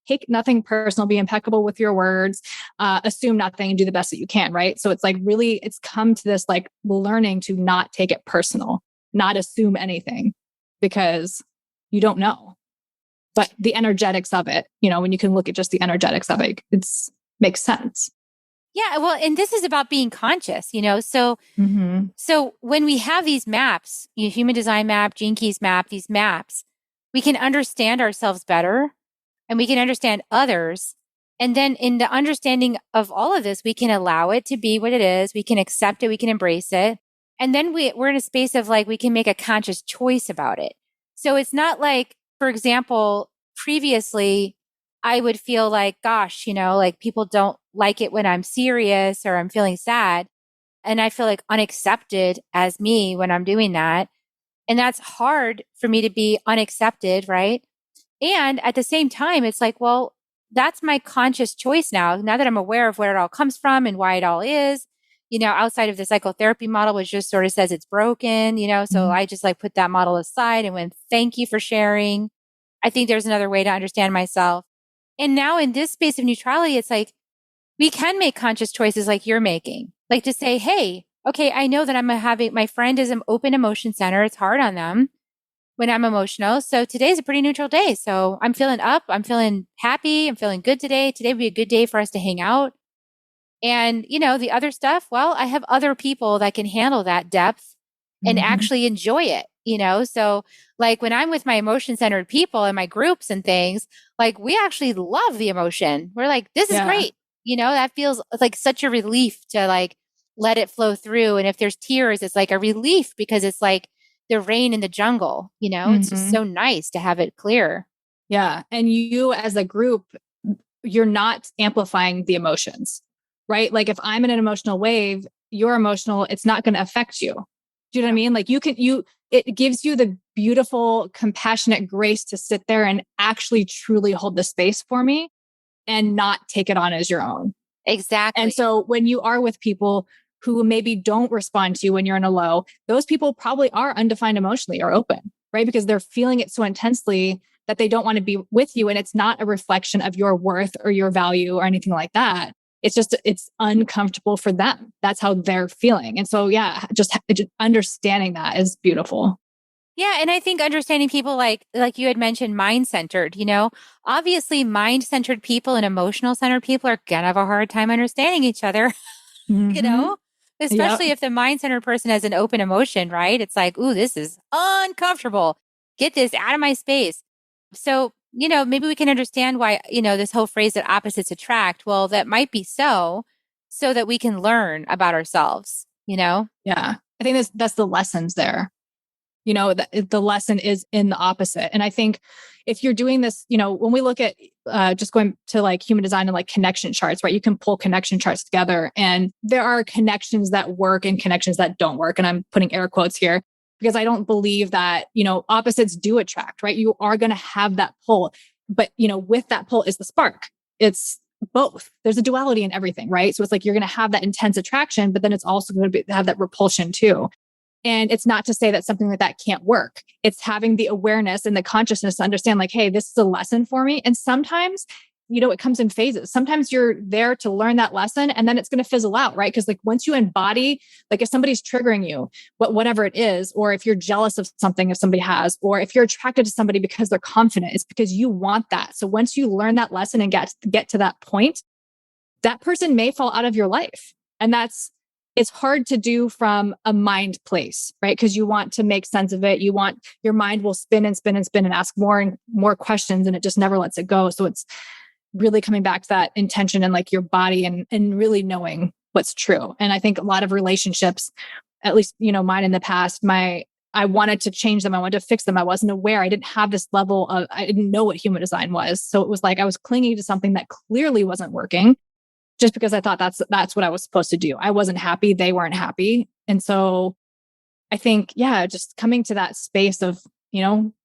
Take nothing personal, be impeccable with your words, assume nothing and do the best that you can. Right. So it's like really, it's come to this like learning to not take it personal, not assume anything because you don't know. But the energetics of it, when you can look at just the energetics of it, makes sense. Yeah, well, and this is about being conscious, So, so when we have these maps, Human Design map, Gene Keys map, these maps, we can understand ourselves better, and we can understand others. And then, in the understanding of all of this, we can allow it to be what it is. We can accept it. We can embrace it, and then we're in a space of like we can make a conscious choice about it. So it's not like, for example, previously, I would feel like, gosh, like people don't like it when I'm serious or I'm feeling sad. And I feel like unaccepted as me when I'm doing that. And that's hard for me to be unaccepted, right? And at the same time, it's like, well, that's my conscious choice now. Now that I'm aware of where it all comes from and why it all is, outside of the psychotherapy model, which just sort of says it's broken, so I just like put that model aside and went, thank you for sharing. I think there's another way to understand myself. And now in this space of neutrality, it's like, we can make conscious choices like you're making, like to say, hey, okay, I know that my friend is an open emotion center. It's hard on them when I'm emotional. So today's a pretty neutral day. So I'm feeling up. I'm feeling happy. I'm feeling good today. Today would be a good day for us to hang out. And, the other stuff, well, I have other people that can handle that depth and actually enjoy it, So like when I'm with my emotion centered people and my groups and things, like we actually love the emotion. We're like, this is great. That feels like such a relief to like let it flow through. And if there's tears, it's like a relief because it's like the rain in the jungle, it's just so nice to have it clear. Yeah. And you as a group, you're not amplifying the emotions, right? Like if I'm in an emotional wave, you're emotional, it's not going to affect you. Do you know what I mean? Like it gives you the beautiful, compassionate grace to sit there and actually truly hold the space for me and not take it on as your own. Exactly. And so when you are with people who maybe don't respond to you when you're in a low, those people probably are undefined emotionally or open, right? Because they're feeling it so intensely that they don't want to be with you. And it's not a reflection of your worth or your value or anything like that. It's uncomfortable for them. That's how they're feeling. And so, yeah, just understanding that is beautiful. Yeah. And I think understanding people like you had mentioned, mind-centered, obviously mind-centered people and emotional-centered people are going to have a hard time understanding each other, especially if the mind-centered person has an open emotion, right? It's like, ooh, this is uncomfortable. Get this out of my space. So, maybe we can understand why, this whole phrase that opposites attract. Well, that might be so that we can learn about ourselves, Yeah. I think that's the lessons there. The lesson is in the opposite. And I think if you're doing this, when we look at just going to like human design and like connection charts, right? You can pull connection charts together and there are connections that work and connections that don't work. And I'm putting air quotes here because I don't believe that, opposites do attract, right? You are going to have that pull, but with that pull is the spark. It's both. There's a duality in everything, right? So it's like, you're going to have that intense attraction, but then it's also going to have that repulsion too. And it's not to say that something like that can't work. It's having the awareness and the consciousness to understand like, hey, this is a lesson for me. And sometimes, it comes in phases. Sometimes you're there to learn that lesson and then it's going to fizzle out, right? Because like once you embody, like if somebody's triggering you, whatever it is, or if you're jealous of something if somebody has, or if you're attracted to somebody because they're confident, it's because you want that. So once you learn that lesson and get to that point, that person may fall out of your life. And it's hard to do from a mind place, right? Because you want to make sense of it. Your mind will spin and spin and spin and ask more and more questions and it just never lets it go. So it's really coming back to that intention and like your body and really knowing what's true. And I think a lot of relationships, at least, mine in the past, I wanted to change them. I wanted to fix them. I wasn't aware. I didn't have this level I didn't know what human design was. So it was like, I was clinging to something that clearly wasn't working. Just because I thought that's what I was supposed to do. I wasn't happy. They weren't happy. And so I think, just coming to that space of,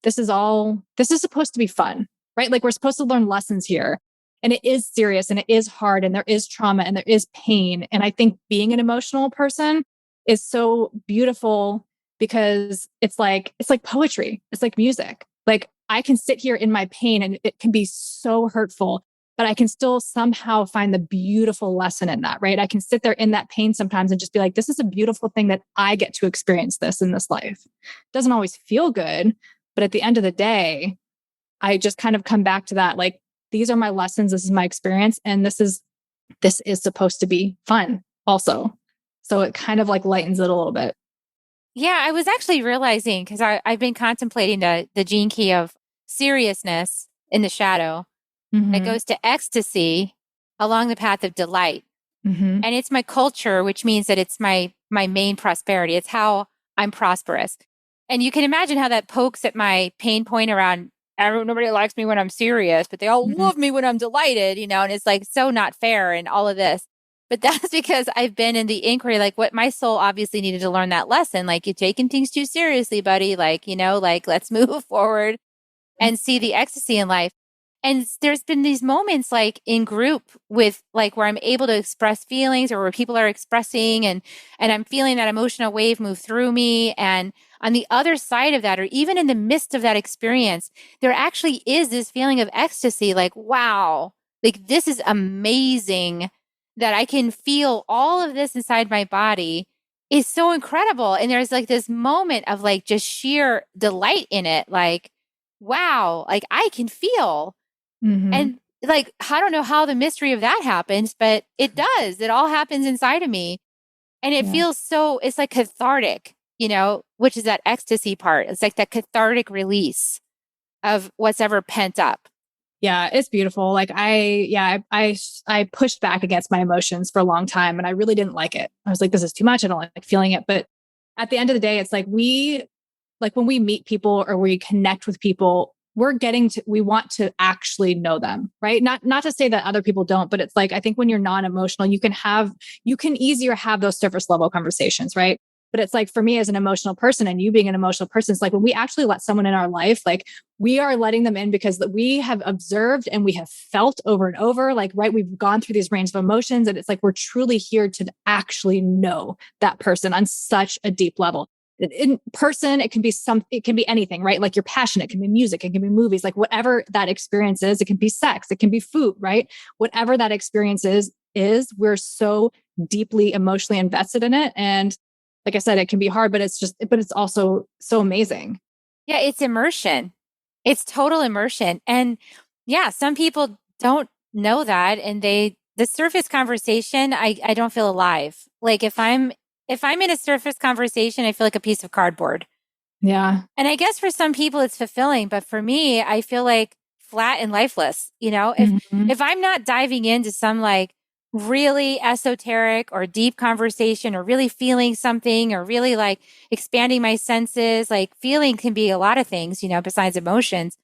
this is supposed to be fun, right? Like we're supposed to learn lessons here and it is serious and it is hard and there is trauma and there is pain. And I think being an emotional person is so beautiful because it's like poetry. It's like music. Like I can sit here in my pain and it can be so hurtful, but I can still somehow find the beautiful lesson in that, right? I can sit there in that pain sometimes and just be like, this is a beautiful thing that I get to experience this in this life. It doesn't always feel good, but at the end of the day, I just kind of come back to that. Like, these are my lessons. This is my experience. And this is supposed to be fun also. So it kind of like lightens it a little bit. Yeah, I was actually realizing, because I've been contemplating the gene key of seriousness in the shadow. It goes to ecstasy along the path of delight. And it's my culture, which means that it's my main prosperity. It's how I'm prosperous. And you can imagine how that pokes at my pain point around, nobody likes me when I'm serious, but they all love me when I'm delighted, and it's like so not fair and all of this. But that's because I've been in the inquiry, like what my soul obviously needed to learn that lesson. Like, you're taking things too seriously, buddy. Like, like let's move forward and see the ecstasy in life. And there's been these moments like in group with like where I'm able to express feelings or where people are expressing and I'm feeling that emotional wave move through me. And on the other side of that, or even in the midst of that experience, there actually is this feeling of ecstasy, like, wow, like this is amazing that I can feel all of this inside my body is so incredible. And there's like this moment of like just sheer delight in it. Like, wow, like I can feel. And like, I don't know how the mystery of that happens, but it does. It all happens inside of me. And it Yeah. feels so, it's like cathartic, which is that ecstasy part. It's like that cathartic release of what's ever pent up. Yeah, it's beautiful. Like I pushed back against my emotions for a long time and I really didn't like it. I was like, this is too much. I don't like feeling it. But at the end of the day, it's like when we meet people or we connect with people, we want to actually know them, right? Not to say that other people don't, but it's like, I think when you're non-emotional, you can easier have those surface level conversations, right? But it's like for me as an emotional person and you being an emotional person, it's like when we actually let someone in our life, like we are letting them in because we have observed and we have felt over and over, like, right, we've gone through these range of emotions. And it's like, we're truly here to actually know that person on such a deep level. In person, it can be anything, right? Like your passion, it can be music, it can be movies, like whatever that experience is, it can be sex, it can be food, right? Whatever that experience is we're so deeply emotionally invested in it. And like I said, it can be hard, but it's also so amazing. Yeah, it's immersion. It's total immersion. And yeah, some people don't know that. And the surface conversation, I don't feel alive. Like if I'm in a surface conversation, I feel like a piece of cardboard. Yeah. And I guess for some people it's fulfilling, but for me, I feel like flat and lifeless. If I'm not diving into some like really esoteric or deep conversation or really feeling something or really like expanding my senses, like feeling can be a lot of things, besides emotions.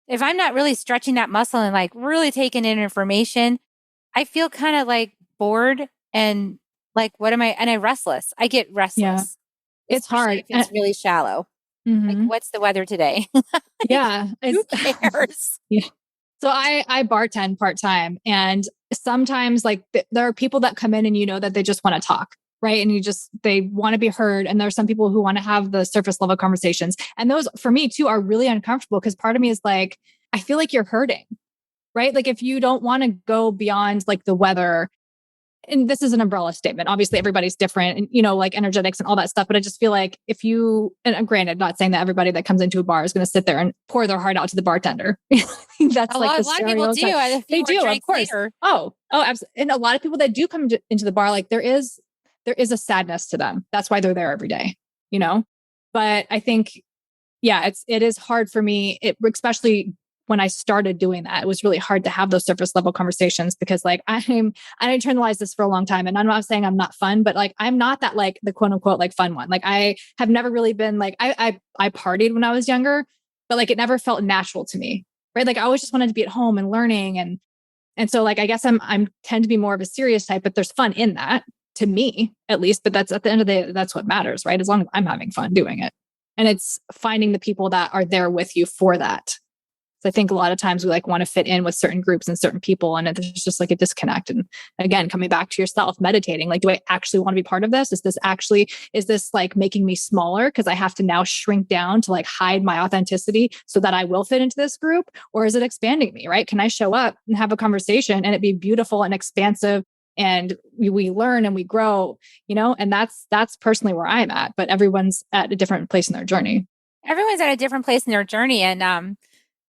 If I'm not really stretching that muscle and like really taking in information, I feel kind of like bored and like, what am I? And I restless. I get Yeah. restless, It's especially hard. if it's really shallow. Like, what's the weather today? Like, Yeah. who cares? Yeah. So I bartend part-time and sometimes like there are people that come in and that they just want to talk, right? And they want to be heard. And there's some people who want to have the surface level conversations. And those for me too are really uncomfortable because part of me is like, I feel like you're hurting, right? Like if you don't want to go beyond like the weather, and this is an umbrella statement. Obviously, everybody's different and, like energetics and all that stuff. But I just feel like and granted, not saying that everybody that comes into a bar is going to sit there and pour their heart out to the bartender. That's A like lot, the a lot of people do. stereotype. A few They more do, of drinks course. later. Oh, absolutely. And a lot of people that do come into the bar, like there is a sadness to them. That's why they're there every day, But I think, yeah, it is hard for me, especially when I started doing that. It was really hard to have those surface level conversations because like I internalized this for a long time. And I'm not saying I'm not fun, but like I'm not that like the quote unquote like fun one. Like I have never really been like I partied when I was younger, but like it never felt natural to me. Right. Like I always just wanted to be at home and learning. And so like I guess I'm tend to be more of a serious type, but there's fun in that to me at least. But that's at the end of the day, that's what matters, right? As long as I'm having fun doing it. And it's finding the people that are there with you for that. So I think a lot of times we like want to fit in with certain groups and certain people, and there's just like a disconnect. And again, coming back to yourself, meditating, like, do I actually want to be part of this? Is this like making me smaller because I have to now shrink down to like hide my authenticity so that I will fit into this group? Or is it expanding me, right? Can I show up and have a conversation and it be beautiful and expansive? And we learn and we grow, and that's personally where I'm at, but everyone's at a different place in their journey. Everyone's at a different place in their journey. And,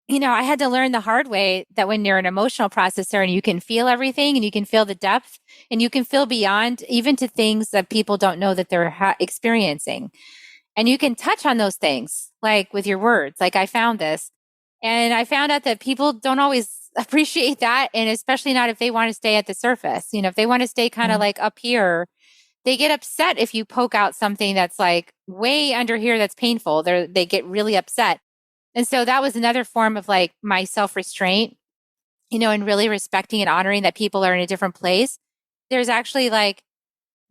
I had to learn the hard way that when you're an emotional processor and you can feel everything and you can feel the depth and you can feel beyond even to things that people don't know that they're experiencing. And you can touch on those things, like with your words, like I found this. And I found out that people don't always appreciate that. And especially not if they want to stay at the surface, if they want to stay kind of like up here, they get upset if you poke out something that's like way under here that's painful. They get really upset. And so that was another form of like my self-restraint, and really respecting and honoring that people are in a different place. There's actually like,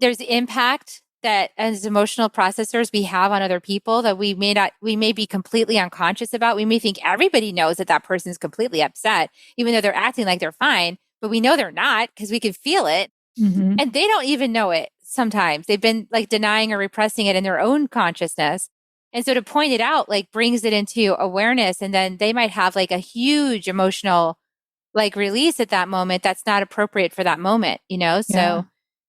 there's impact that as emotional processors we have on other people that we may be completely unconscious about. We may think everybody knows that that person's completely upset, even though they're acting like they're fine, but we know they're not because we can feel it. Mm-hmm. And they don't even know it sometimes. They've been like denying or repressing it in their own consciousness. And so to point it out, like brings it into awareness. And then they might have like a huge emotional like release at that moment that's not appropriate for that moment, you know? So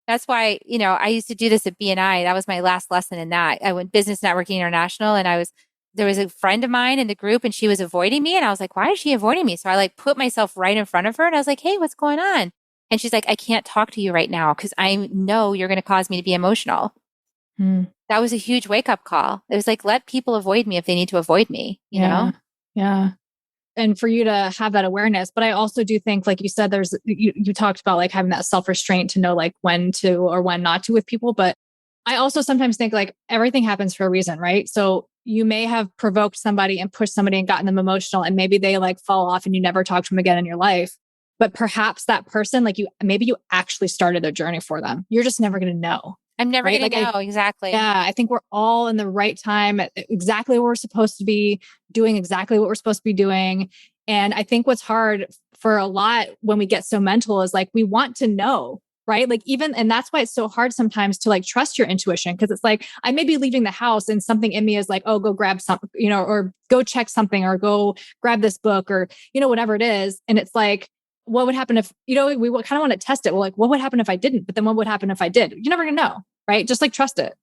that's why, you know, I used to do this at BNI. That was my last lesson in that. I went Business Networking International, and there was a friend of mine in the group and she was avoiding me. And I was like, why is she avoiding me? So I like put myself right in front of her and I was like, hey, what's going on? And she's like, I can't talk to you right now because I know you're going to cause me to be emotional. That was a huge wake up call. It was like, let people avoid me if they need to avoid me, you know? Yeah. And for you to have that awareness. But I also do think, like you said, you talked about like having that self-restraint to know like when to or when not to with people. But I also sometimes think like everything happens for a reason, right? So you may have provoked somebody and pushed somebody and gotten them emotional, and maybe they like fall off and you never talk to them again in your life. But perhaps that person, like maybe you actually started their journey for them. You're just never going to know. I'm never right? going to know. Exactly. Yeah. I think we're all in the right time at exactly what we're supposed to be doing, exactly what we're supposed to be doing. And I think what's hard for a lot when we get so mental is like, we want to know, right? Like and that's why it's so hard sometimes to like trust your intuition. Cause it's like, I may be leaving the house and something in me is like, oh, go grab something, you know, or go check something or go grab this book or, you know, whatever it is. And it's like, what would happen if, you know, we kind of want to test it. Well, like, what would happen if I didn't? But then what would happen if I did? You're never gonna know, right? Just like trust it.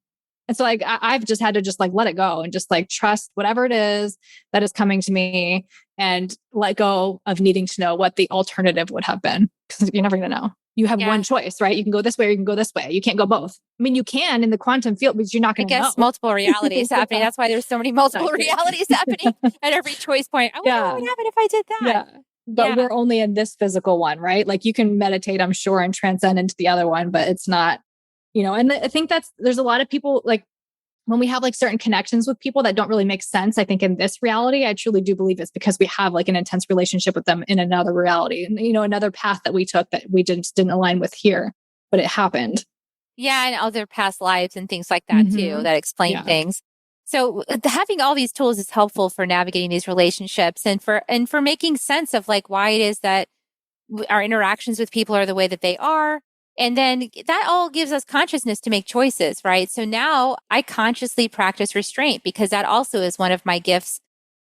And so like, I've just had to just like let it go and just like trust whatever it is that is coming to me and let go of needing to know what the alternative would have been. Because you're never gonna know. You have one choice, right? You can go this way or you can go this way. You can't go both. I mean, you can in the quantum field, but you're not going to know. I guess multiple realities happening. That's why there's so many multiple realities happening at every choice point. I wonder what would happen if I did that. Yeah. But we're only in this physical one, right? Like you can meditate, I'm sure, and transcend into the other one, but it's not, you know, and I think there's a lot of people like when we have like certain connections with people that don't really make sense. I think in this reality, I truly do believe it's because we have like an intense relationship with them in another reality and, you know, another path that we took that we just didn't align with here, but it happened. Yeah. And other past lives and things like that too, that explain things. So having all these tools is helpful for navigating these relationships and for making sense of like why it is that our interactions with people are the way that they are. And then that all gives us consciousness to make choices, right? So now I consciously practice restraint because that also is one of my gifts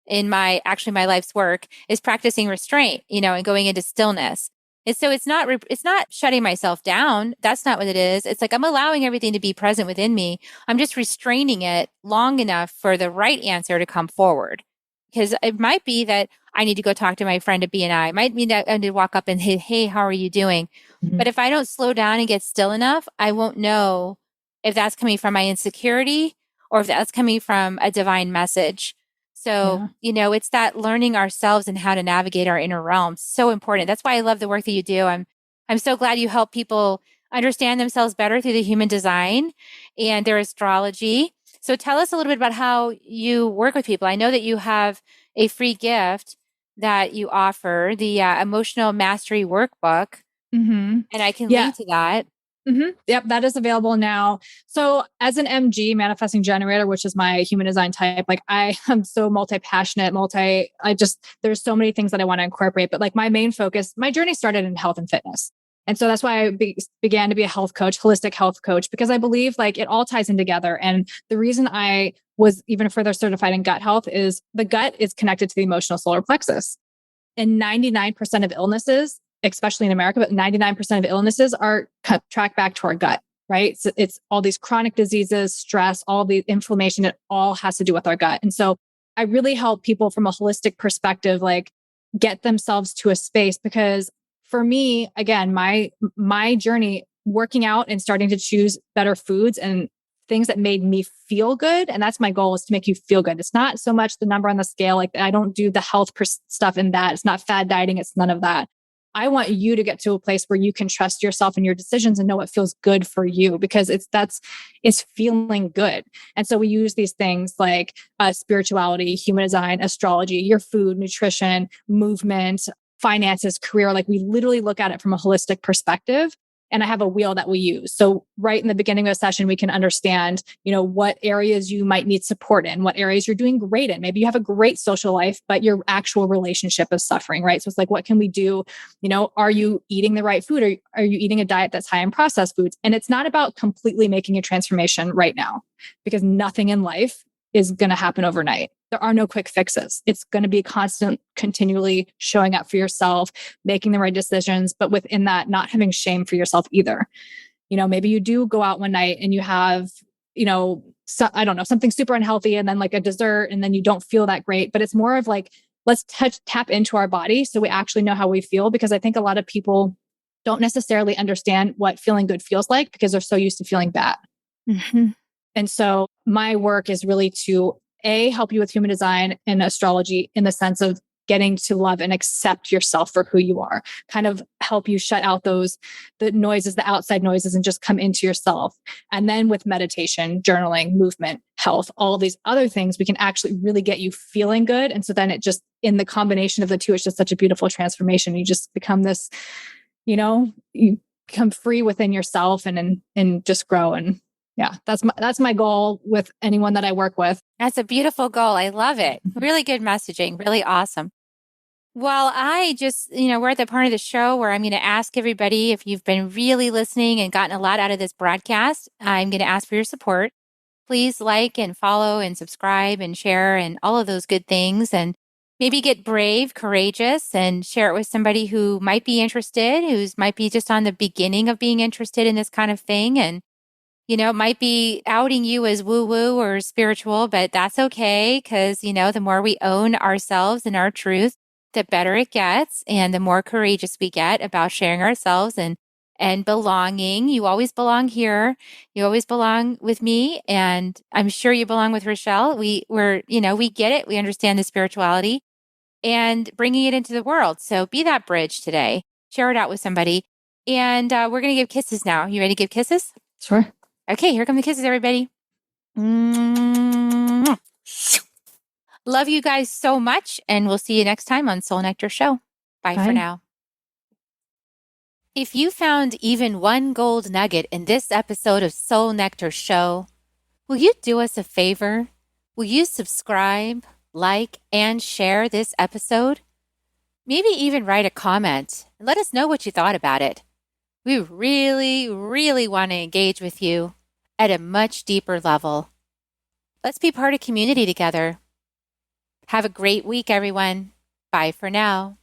in my life's work is practicing restraint, you know, and going into stillness. And so it's not shutting myself down. That's not what it is. It's like I'm allowing everything to be present within me. I'm just restraining it long enough for the right answer to come forward. Because it might be that I need to go talk to my friend at BNI. It might mean that I need to walk up and hey, how are you doing? But if I don't slow down and get still enough, I won't know if that's coming from my insecurity or if that's coming from a divine message. So, you know, it's that learning ourselves and how to navigate our inner realms. So important. That's why I love the work that you do. I'm so glad you help people understand themselves better through the human design and their astrology. So tell us a little bit about how you work with people. I know that you have a free gift that you offer, the Emotional Mastery Workbook. And I can link to that. Yep, that is available now. So as an MG, manifesting generator, which is my human design type, like I am so multi-passionate, there's so many things that I want to incorporate, but like my main focus, my journey started in health and fitness. And so that's why I began to be a health coach, holistic health coach, because I believe like it all ties in together. And the reason I was even further certified in gut health is the gut is connected to the emotional solar plexus. And 99% of illnesses, especially in America, but 99% of illnesses are tracked back to our gut, right? So it's all these chronic diseases, stress, all the inflammation, it all has to do with our gut. And so I really help people from a holistic perspective, like get themselves to a space because for me, again, my journey working out and starting to choose better foods and things that made me feel good. And that's my goal, is to make you feel good. It's not so much the number on the scale. Like I don't do the health stuff in that. It's not fad dieting. It's none of that. I want you to get to a place where you can trust yourself and your decisions and know what feels good for you, because it's feeling good. And so we use these things like spirituality, human design, astrology, your food, nutrition, movement, finances, career. Like we literally look at it from a holistic perspective. And I have a wheel that we use. So right in the beginning of a session, we can understand, what areas you might need support in, what areas you're doing great in. Maybe you have a great social life, but your actual relationship is suffering, right? So it's like, what can we do? Are you eating the right food? Or are you eating a diet that's high in processed foods? And it's not about completely making a transformation right now, because nothing in life is going to happen overnight. There are no quick fixes. It's going to be constant, continually showing up for yourself, making the right decisions, but within that, not having shame for yourself either. Maybe you do go out one night and you have, I don't know, something super unhealthy and then like a dessert and then you don't feel that great, but it's more of like, let's tap into our body so we actually know how we feel. Because I think a lot of people don't necessarily understand what feeling good feels like because they're so used to feeling bad. Mm-hmm. And so my work is really to help you with human design and astrology in the sense of getting to love and accept yourself for who you are, kind of help you shut out the noises, the outside noises, and just come into yourself. And then with meditation, journaling, movement, health, all of these other things, we can actually really get you feeling good. And so then it just, in the combination of the two, it's just such a beautiful transformation. You just become this, you become free within yourself and just grow. And yeah, that's my goal with anyone that I work with. That's a beautiful goal. I love it. Really good messaging. Really awesome. Well, I just, we're at the part of the show where I'm going to ask everybody, if you've been really listening and gotten a lot out of this broadcast, I'm going to ask for your support. Please like and follow and subscribe and share and all of those good things. And maybe get brave, courageous, and share it with somebody who might be interested, might be just on the beginning of being interested in this kind of thing. And it might be outing you as woo-woo or spiritual, but that's okay because, the more we own ourselves and our truth, the better it gets and the more courageous we get about sharing ourselves and belonging. You always belong here. You always belong with me, and I'm sure you belong with Rochelle. we get it. We understand the spirituality and bringing it into the world. So be that bridge today. Share it out with somebody. And we're going to give kisses now. You ready to give kisses? Sure. Okay, here come the kisses, everybody. Mwah. Love you guys so much, and we'll see you next time on Soul Nectar Show. Bye for now. If you found even one gold nugget in this episode of Soul Nectar Show, will you do us a favor? Will you subscribe, like, and share this episode? Maybe even write a comment and let us know what you thought about it. We really, really want to engage with you at a much deeper level. Let's be part of community together. Have a great week, everyone. Bye for now.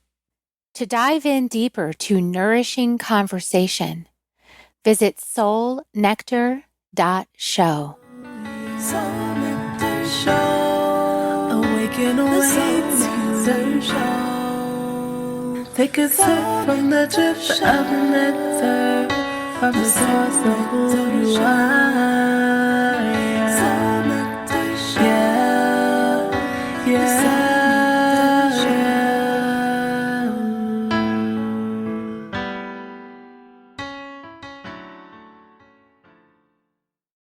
To dive in deeper to nourishing conversation, visit soulnectar.show. Soul Nectar Show. Awaken away to show. Take a sip from the drip of nectar, from the source of who you are.